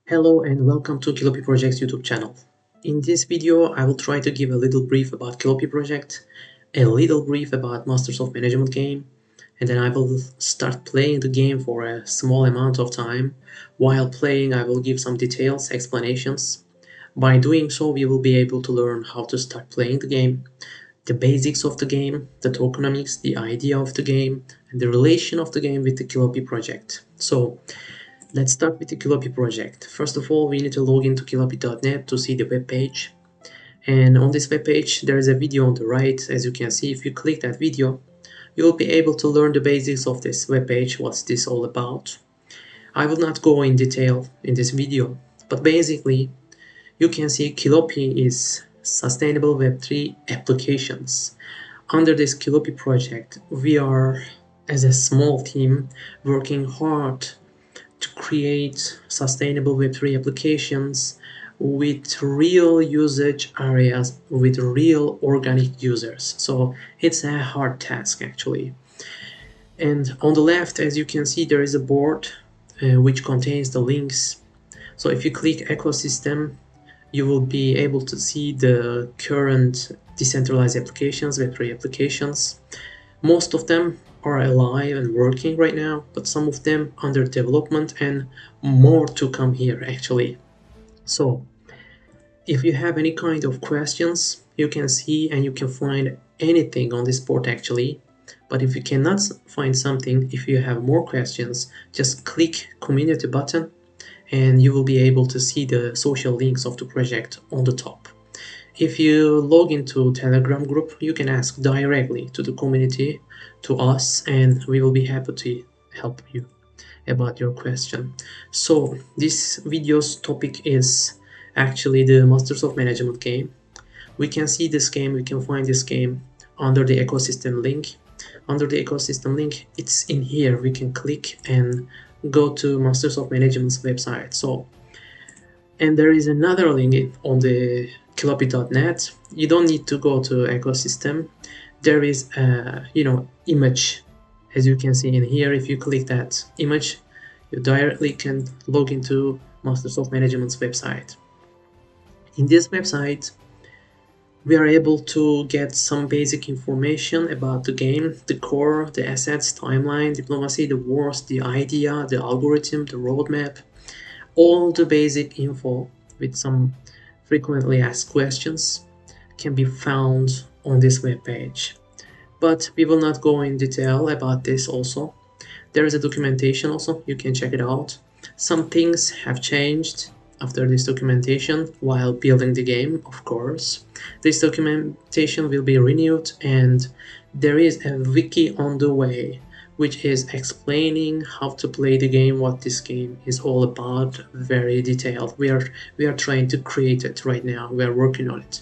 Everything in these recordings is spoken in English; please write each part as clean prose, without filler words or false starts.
Hello and welcome to Kilopi Project's YouTube channel. In this video, I will try to give a little brief about Kilopi Project, a little brief about Masters of Management game, and then I will start playing the game for a small amount of time. While playing, I will give some details, explanations. By doing so, we will be able to learn how to start playing the game, the basics of the game, the tokenomics, the idea of the game, and the relation of the game with the Kilopi Project. So, let's start with the Kilopi project. First of all, we need to log into kilopi.net to see the web page. And on this web page, there is a video on the right. As you can see, if you click that video, you will be able to learn the basics of this web page, what's this all about. I will not go in detail in this video, but basically, you can see Kilopi is Sustainable Web3 Applications. Under this Kilopi project, we are, as a small team, working hard to create sustainable Web3 applications with real usage areas, with real organic users. So it's a hard task actually. And on the left, as you can see, there is a board which contains the links. So if you click ecosystem, you will be able to see the current decentralized applications, Web3 applications. Most of them are alive and working right now, but some of them under development and more to come here actually. So if you have any kind of questions, you can see and you can find anything on this board actually. But if you cannot find something, if you have more questions, just click community button and you will be able to see the social links of the project on the top. If you log into Telegram group, you can ask directly to the community, to us, and we will be happy to help you about your question. So this video's topic is actually the Masters of Management game. We can see this game, we can find this game under the ecosystem link. Under the ecosystem link, it's in here. We can click and go to Masters of Management's website. So, and there is another link on the kilopi.net. You don't need to go to ecosystem. There is a image, as you can see in here. If you click that image, you directly can log into Masters of Management's website. In this website, we are able to get some basic information about the game, the core, the assets, timeline, diplomacy, the wars, the idea, the algorithm, the roadmap, all the basic info with some frequently asked questions can be found on this web page. But we will not go in detail about this also. There is a documentation also, you can check it out. Some things have changed after this documentation while building the game, of course. This documentation will be renewed and there is a wiki on the way which is explaining how to play the game, what this game is all about, very detailed. We are trying to create it right now, we are working on it.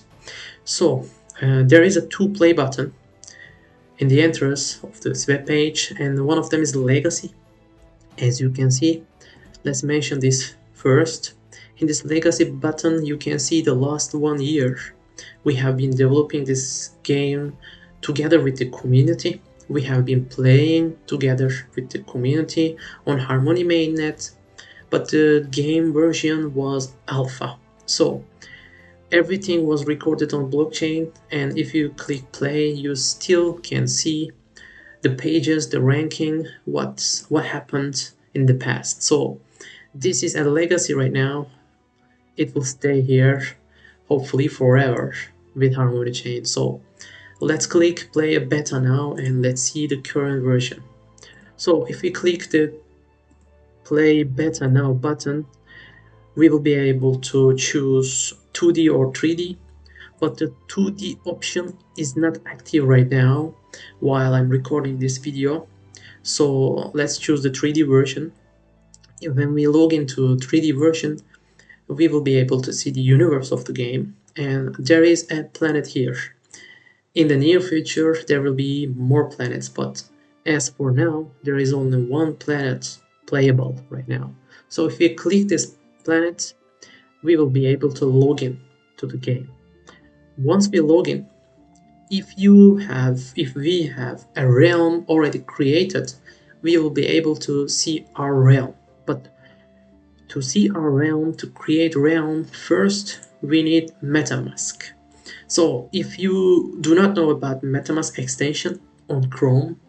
So there is a to play button in the entrance of this web page, and one of them is legacy. As you can see, let's mention this first. In this legacy button, you can see the last 1 year. We have been developing this game together with the community. We have been playing together with the community on Harmony mainnet, but the game version was alpha. So everything was recorded on blockchain, and if you click play, you still can see the pages, the ranking, what happened in the past. So this is a legacy right now. It will stay here hopefully forever with Harmony chain. So let's click play a beta now and let's see the current version. So if we click the play beta now button, we will be able to choose 2D or 3D, but the 2D option is not active right now while I'm recording this video. So let's choose the 3D version. When we log into 3D version, we will be able to see the universe of the game, and there is a planet here. In the near future, there will be more planets, but as for now, there is only one planet playable right now. So if we click this planet, we will be able to log in to the game. Once we log in, if we have a realm already created, we will be able to see our realm. But To see our realm, to create realm, first we need MetaMask. So if you do not know about MetaMask extension on Chrome,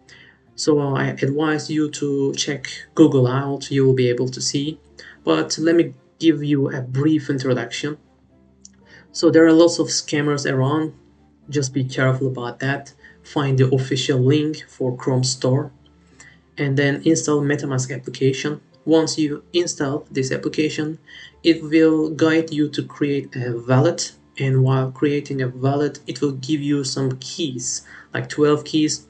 so I advise you to check Google out, you will be able to see. But let me give you a brief introduction. So there are lots of scammers around, just be careful about that. Find the official link for Chrome Store and then install MetaMask application. Once you install this application, it will guide you to create a wallet, and while creating a wallet, it will give you some keys, like 12 keys,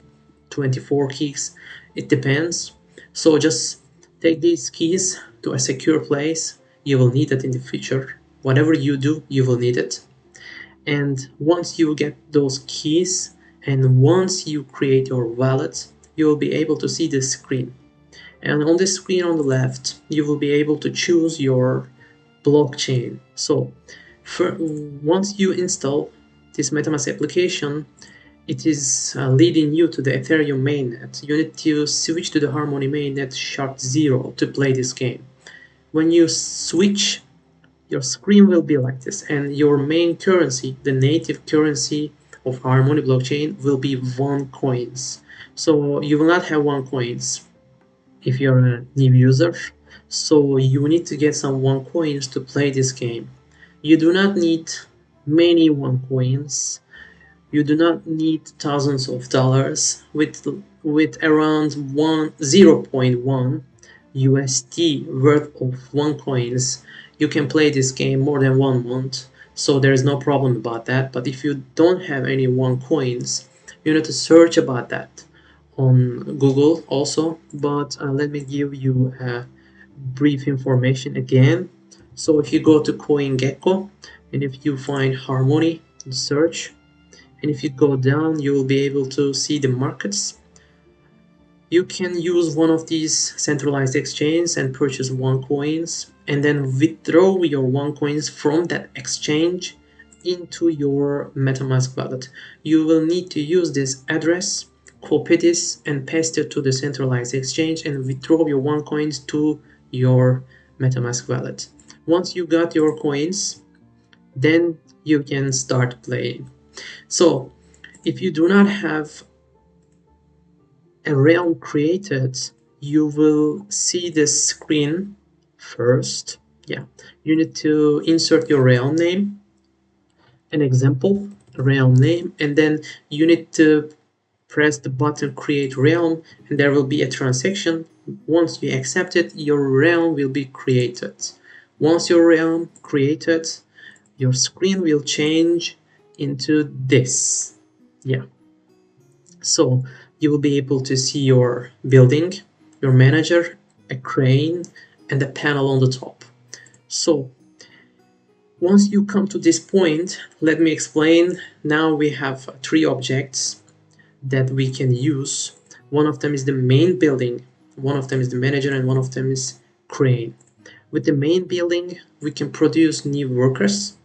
24 keys, it depends. So just take these keys to a secure place. You will need it in the future. Whatever you do, you will need it. And once you get those keys and once you create your wallet, you will be able to see this screen. And on this screen on the left, you will be able to choose your blockchain. So once you install this MetaMask application, it is leading you to the Ethereum mainnet. You need to switch to the Harmony mainnet SHA-0 to play this game. When you switch, your screen will be like this, and your main currency, the native currency of Harmony blockchain, will be one coins. So you will not have one coins if you're a new user. So you need to get some one coins to play this game. You do not need many one coins. You do not need thousands of dollars. With around 0.1 USD worth of one coins, you can play this game more than 1 month. So there is no problem about that. But if you don't have any one coins, you need to search about that on Google also. But let me give you a brief information again. So if you go to CoinGecko and if you find Harmony, search, and if you go down, you will be able to see the markets. You can use one of these centralized exchanges and purchase one coins and then withdraw your one coins from that exchange into your MetaMask wallet. You will need to use this address, copy this and paste it to the centralized exchange and withdraw your one coins to your MetaMask wallet. Once you got your coins, then you can start playing. So if you do not have a realm created, you will see this screen first. Yeah, you need to insert your realm name, an example realm name, and then you need to press the button create realm, and there will be a transaction. Once you accept it, your realm will be created. Once your realm created, your screen will change into this. Yeah, so you will be able to see your building, your manager, a crane, and a panel on the top. So once you come to this point, let me explain. Now we have 3 objects that we can use. One of them is the main building, one of them is the manager, and one of them is crane. With the main building, we can produce new workers,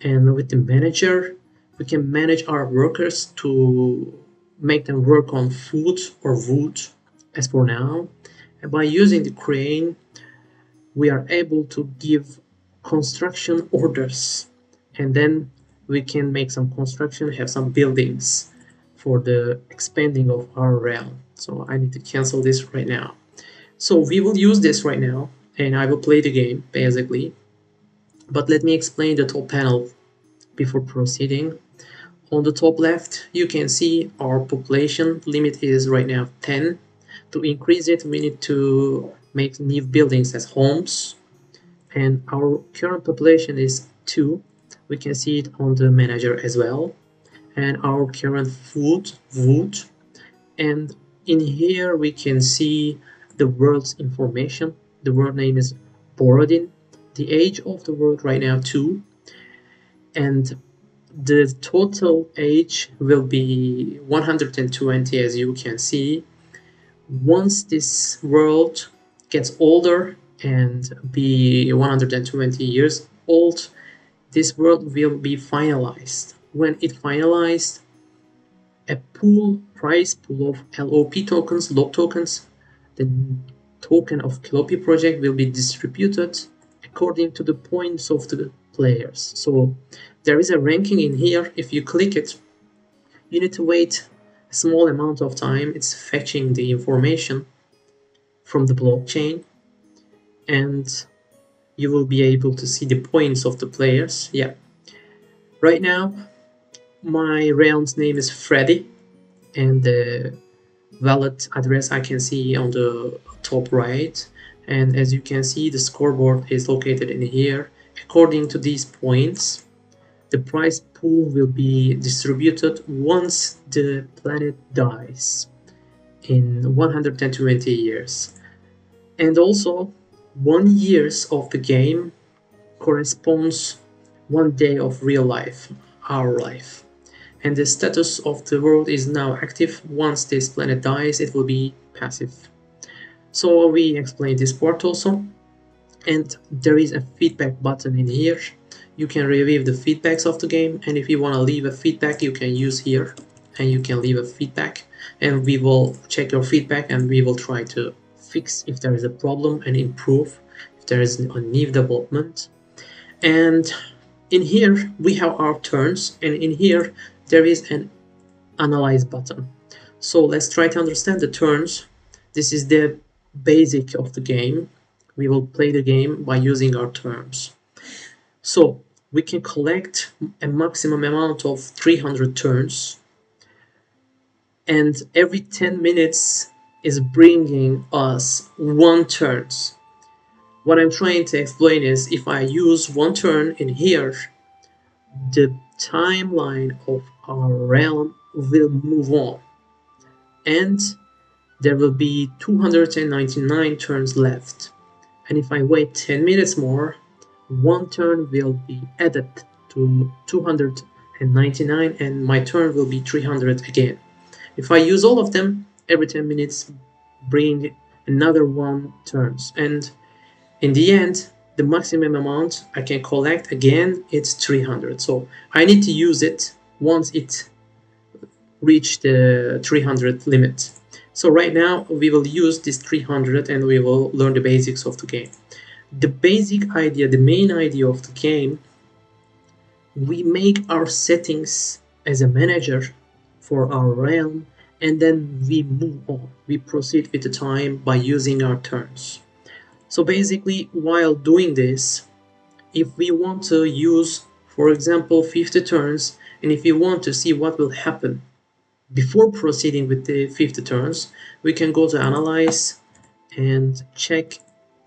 and with the manager, we can manage our workers to make them work on food or wood as for now. And by using the crane, we are able to give construction orders, and then we can make some construction, have some buildings for the expanding of our realm. So I need to cancel this right now. So we will use this right now and I will play the game basically. But let me explain the top panel before proceeding. On the top left, you can see our population limit is right now 10. To increase it, we need to make new buildings as homes. And our current population is 2. We can see it on the manager as well. And our current food, wood. And in here, we can see the world's information. The world name is Borodin. The age of the world right now, 2. And the total age will be 120, as you can see. Once this world gets older and be 120 years old, this world will be finalized. When it finalized, a price pool of LOP tokens, LOP tokens, the token of Kelopi project will be distributed according to the points of the players. So there is a ranking in here. If you click it, you need to wait a small amount of time. It's fetching the information from the blockchain, and you will be able to see the points of the players. Yeah. Right now, my realm's name is Freddy, and the wallet address I can see on the top right. And as you can see, the scoreboard is located in here. According to these points, the prize pool will be distributed once the planet dies in 120 years. And also, 1 year of the game corresponds 1 day of real life, our life. And the status of the world is now active. Once this planet dies, it will be passive. So we explained this part also. And there is a feedback button in here. You can review the feedbacks of the game, and if you want to leave a feedback, you can use here and you can leave a feedback, and we will check your feedback and we will try to fix if there is a problem and improve if there is a new development. And in here we have our turns, and in here there is an analyze button. So let's try to understand the turns. This is the basic of the game. We will play the game by using our turns. So we can collect a maximum amount of 300 turns, and every 10 minutes is bringing us 1 turns. What I'm trying to explain is if I use 1 turn in here, the timeline of our realm will move on, and there will be 299 turns left. And if I wait 10 minutes more, 1 turn will be added to 299 and my turn will be 300 again. If I use all of them, every 10 minutes bring another 1 turns, and in the end the maximum amount I can collect again it's 300. So I need to use it once it reach the 300 limit. So right now we will use this 300 and we will learn the basics of the game. The basic idea, the main idea of the game, we make our settings as a manager for our realm, and then we move on. We proceed with the time by using our turns. So basically, while doing this, if we want to use, for example, 50 turns, and if we want to see what will happen before proceeding with the 50 turns, we can go to Analyze and check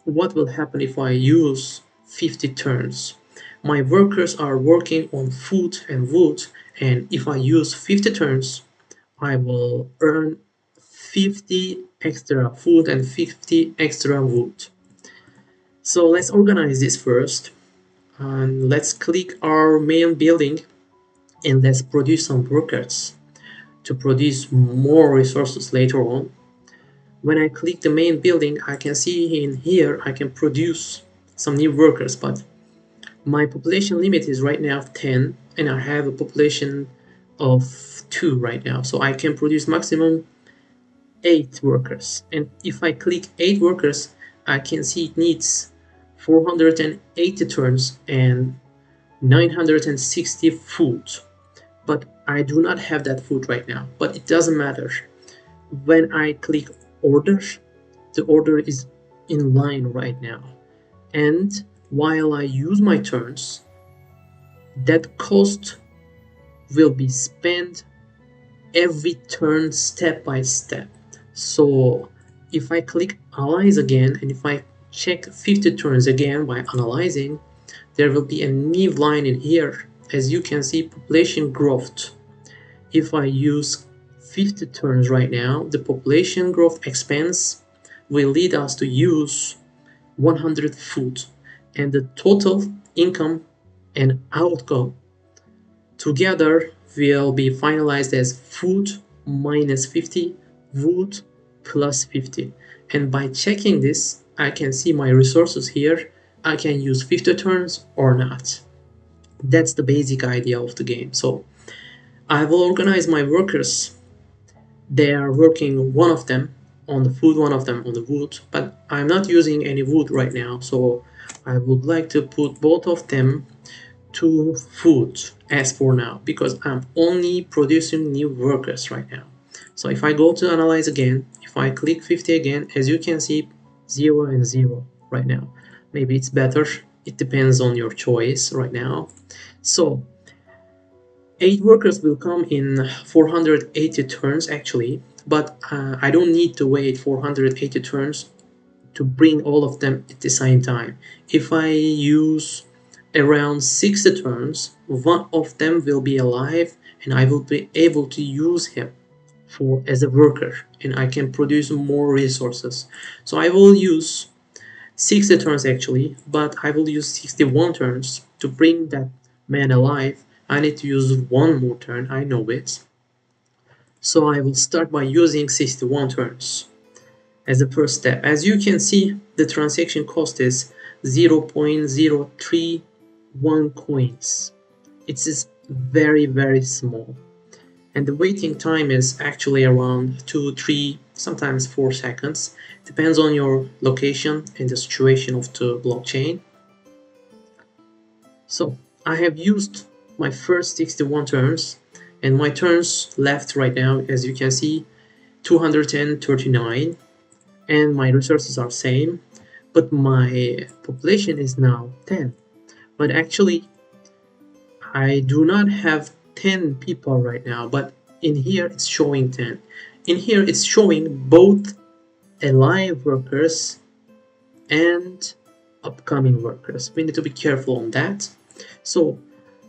what will happen if I use 50 turns. My workers are working on food and wood, and if I use 50 turns, I will earn 50 extra food and 50 extra wood. So let's organize this first, and let's click our main building and let's produce some workers to produce more resources later on. When I click the main building, I can see in here I can produce some new workers, but my population limit is right now 10 and I have a population of 2 right now, so I can produce maximum 8 workers. And if I click 8 workers, I can see it needs 480 turns and 960 food, but I do not have that food right now, but it doesn't matter. When I click order, the order is in line right now, and while I use my turns, that cost will be spent every turn step by step. So if I click analyze again and if I check 50 turns again by analyzing, there will be a new line in here. As you can see, population growth. If I use 50 turns right now, the population growth expense will lead us to use 100 food, and the total income and outgo together will be finalized as food minus 50, wood plus 50. And by checking this, I can see my resources here. I can use 50 turns or not. That's the basic idea of the game. So I will organize my workers. They are working one of them on the food, one of them on the wood, but I'm not using any wood right now, so I would like to put both of them to food as for now, because I'm only producing new workers right now. So if I go to analyze again, if I click 50 again, as you can see, 0 and 0 right now. Maybe it's better, it depends on your choice right now. So 8 workers will come in 480 turns actually, but I don't need to wait 480 turns to bring all of them at the same time. If I use around 60 turns, one of them will be alive and I will be able to use him for as a worker, and I can produce more resources. So I will use 60 turns actually, but I will use 61 turns to bring that man alive. I need to use one more turn, I know it. So I will start by using 61 turns as the first step. As you can see, the transaction cost is 0.031 coins. It is very small. And the waiting time is actually around 2, 3, sometimes 4 seconds. Depends on your location and the situation of the blockchain. So I have used my first 61 turns, and my turns left right now, as you can see, 239, and my resources are same, but my population is now 10. But actually I do not have 10 people right now, but in here it's showing 10. In here it's showing both alive workers and upcoming workers. We need to be careful on that. So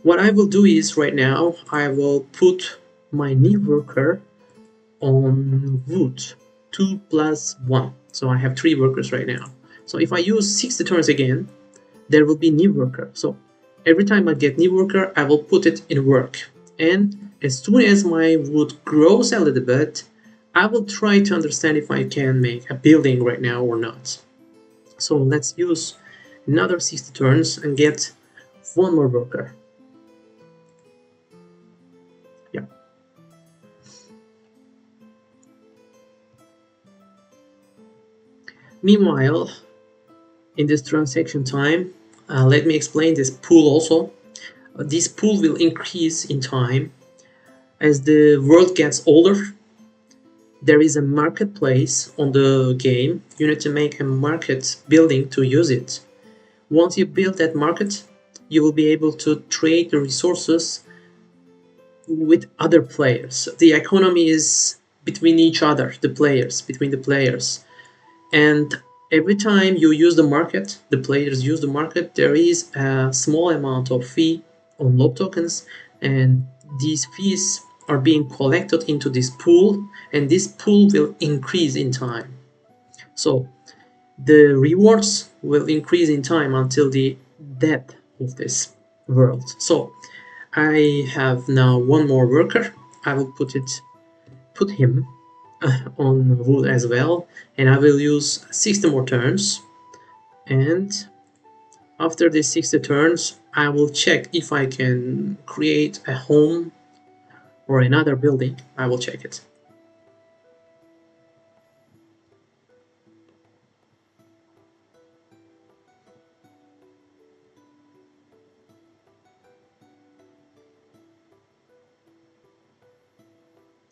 what I will do is right now I will put my new worker on wood 2 plus 1. So I have 3 workers right now. So if I use 60 turns again, there will be new worker. So every time I get new worker, I will put it in work. And as soon as my wood grows a little bit, I will try to understand if I can make a building right now or not. So let's use another 60 turns and get one more worker. Yeah. Meanwhile, in this transaction time, let me explain this pool also. This pool will increase in time. As the world gets older, there is a marketplace on the game. You need to make a market building to use it. Once you build that market, you will be able to trade the resources with other players. The economy is between each other, between the players. And every time you use the market, the players use the market, there is a small amount of fee on lob tokens, and these fees are being collected into this pool, and this pool will increase in time. So the rewards will increase in time until the death of this world. So I have now one more worker. I will put him on wood as well, and I will use 60 more turns, and after these 60 turns I will check if I can create a home or another building. I will check it.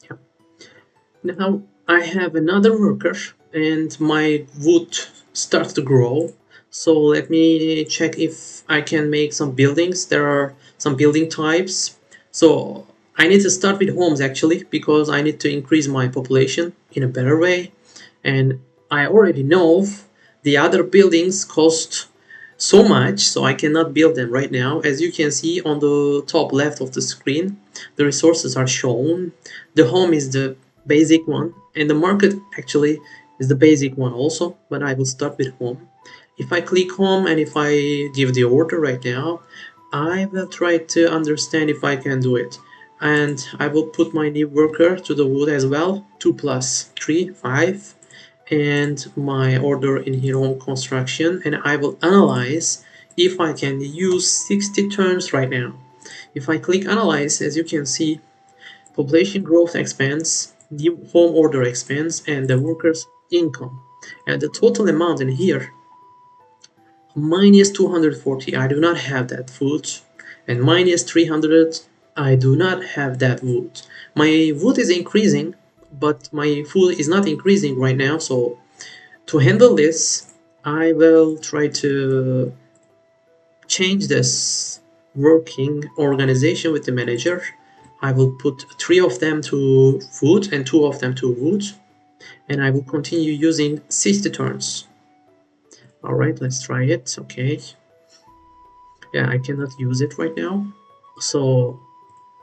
Yeah. Now I have another worker and my wood starts to grow. So let me check if I can make some buildings. There are some building types. So I need to start with homes actually, because I need to increase my population in a better way. And I already know the other buildings cost so much, so I cannot build them right now. As you can see on the top left of the screen, the resources are shown. The home is the basic one, and the market actually is the basic one also, but I will start with home. If I click home and if I give the order right now, I will try to understand if I can do it. And I will put my new worker to the wood as well, 2 plus 3, 5, and my order in here home construction, and I will analyze if I can use 60 turns right now. If I click analyze, as you can see, population growth expands, new home order expands, and the workers income. And the total amount in here, minus 240, I do not have that wood. And minus 300, I do not have that wood. My wood is increasing, but my food is not increasing right now. So to handle this, I will try to change this working organization with the manager. I will put 3 of them to food and 2 of them to wood, and I will continue using 60 turns. Alright, let's try it. Okay. Yeah, I cannot use it right now. So,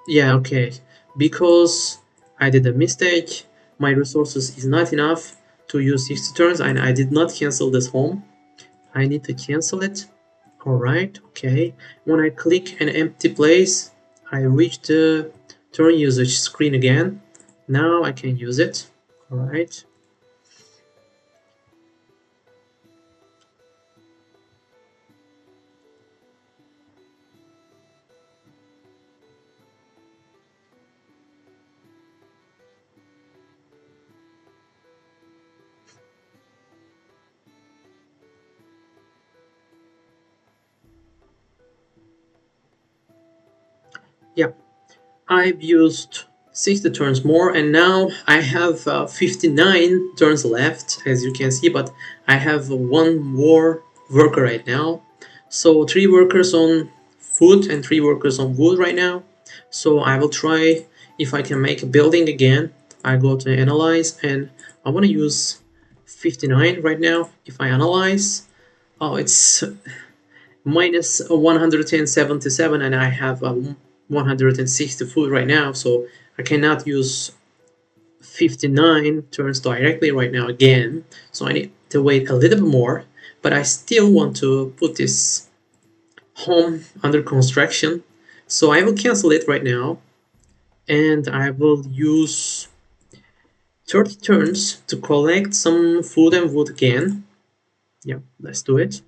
yeah, okay. Because I did a mistake, my resources is not enough to use 60 turns, and I did not cancel this home. I need to cancel it. Alright, okay. When I click an empty place, I reach the turn usage screen again. Now I can use it. Alright. Yeah, I've used 60 turns more, and now I have 59 turns left, as you can see, but I have one more worker right now. So 3 workers on food and 3 workers on wood right now. So I will try if I can make a building again. I go to analyze, and I want to use 59 right now. If I analyze, oh, it's minus 177, and I have 160 food right now, so I cannot use 59 turns directly right now again, so I need to wait a little bit more, but I still want to put this home under construction, so I will cancel it right now, and I will use 30 turns to collect some food and wood again. Yeah, let's do it.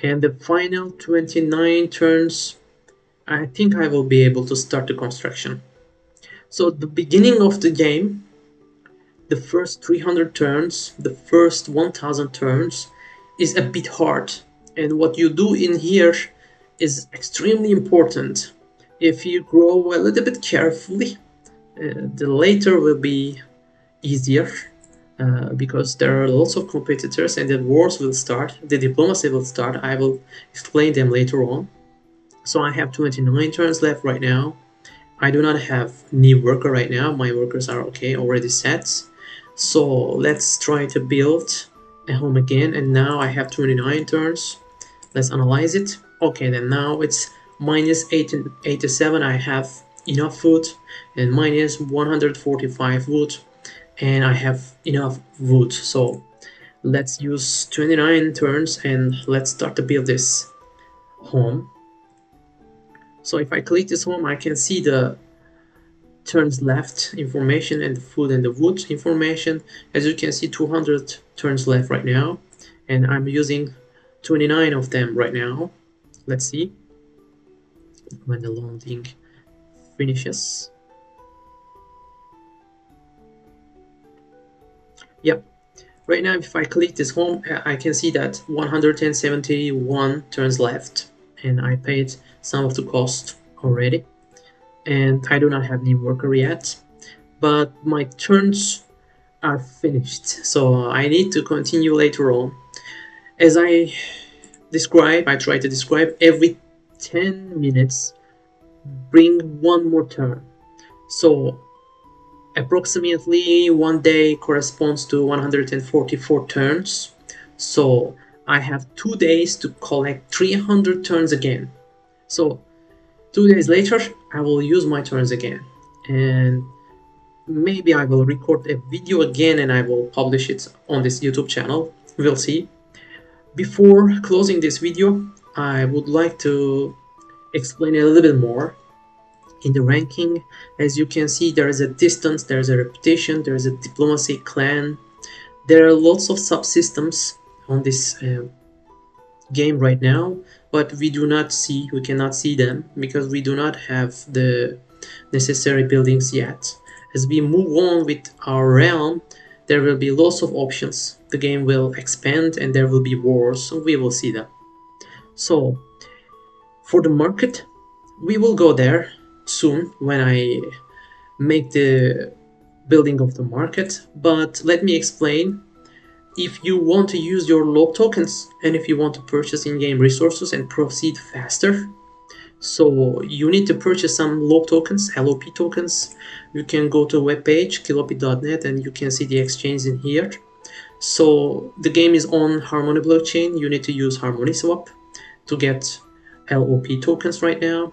And the final 29 turns, I think I will be able to start the construction. So the beginning of the game, the first 300 turns, the first 1000 turns is a bit hard. And what you do in here is extremely important. If you grow a little bit carefully, the later will be easier. Because there are lots of competitors and the wars will start, the diplomacy will start. I will explain them later on. So I have 29 turns left right now. I do not have new worker right now. My workers are okay, already set. So let's try to build a home again. And now I have 29 turns. Let's analyze it. Okay, then now it's minus 87. I have enough food, and minus 145 wood, and I have enough wood. So let's use 29 turns and let's start to build this home. So if I click this home, I can see the turns left information and the food and the wood information. As you can see, 200 turns left right now, and I'm using 29 of them right now. Let's see when the loading finishes. Yep, right now if I click this home, I can see that 171 turns left, and I paid some of the cost already, and I do not have new worker yet, but my turns are finished, so I need to continue later on. As I try to describe every 10 minutes bring one more turn. So approximately one day corresponds to 144 turns. So I have 2 days to collect 300 turns again. So 2 days later, I will use my turns again. And maybe I will record a video again and I will publish it on this YouTube channel. We'll see. Before closing this video, I would like to explain a little bit more. In the ranking, as you can see, there is a distance, there is a reputation, there is a diplomacy, clan. There are lots of subsystems on this game right now, but we cannot see them because we do not have the necessary buildings yet. As we move on with our realm, there will be lots of options. The game will expand and there will be wars, so we will see them. So, for the market, we will go there soon when I make the building of the market, but let me explain. If you want to use your LOB tokens and if you want to purchase in-game resources and proceed faster, so you need to purchase some LOB tokens, LOP tokens. You can go to a web page, kilopit.net, and you can see the exchange in here. So the game is on Harmony blockchain. You need to use Harmony Swap to get LOP tokens right now.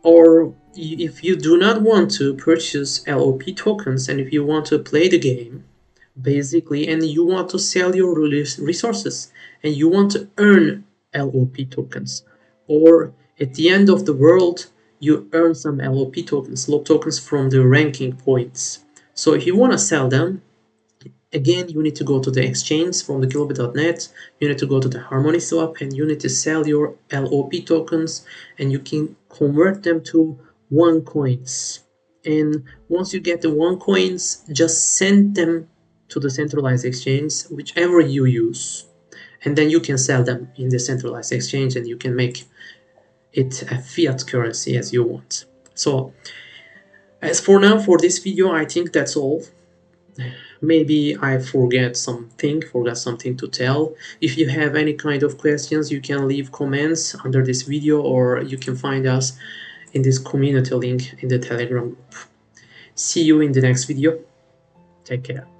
Or if you do not want to purchase LOP tokens and if you want to play the game, basically, and you want to sell your resources and you want to earn LOP tokens, or at the end of the world, you earn some LOP tokens, LOP tokens from the ranking points. So if you want to sell them, again, you need to go to the exchange from the kilobit.net, you need to go to the Harmony Swap, and you need to sell your LOP tokens, and you can convert them to one coins. And once you get the one coins, just send them to the centralized exchange, whichever you use. And then you can sell them in the centralized exchange and you can make it a fiat currency as you want. So as for now, for this video, I think that's all. Maybe I forgot something to tell. If you have any kind of questions, you can leave comments under this video or you can find us in this community link in the Telegram group. See you in the next video. Take care.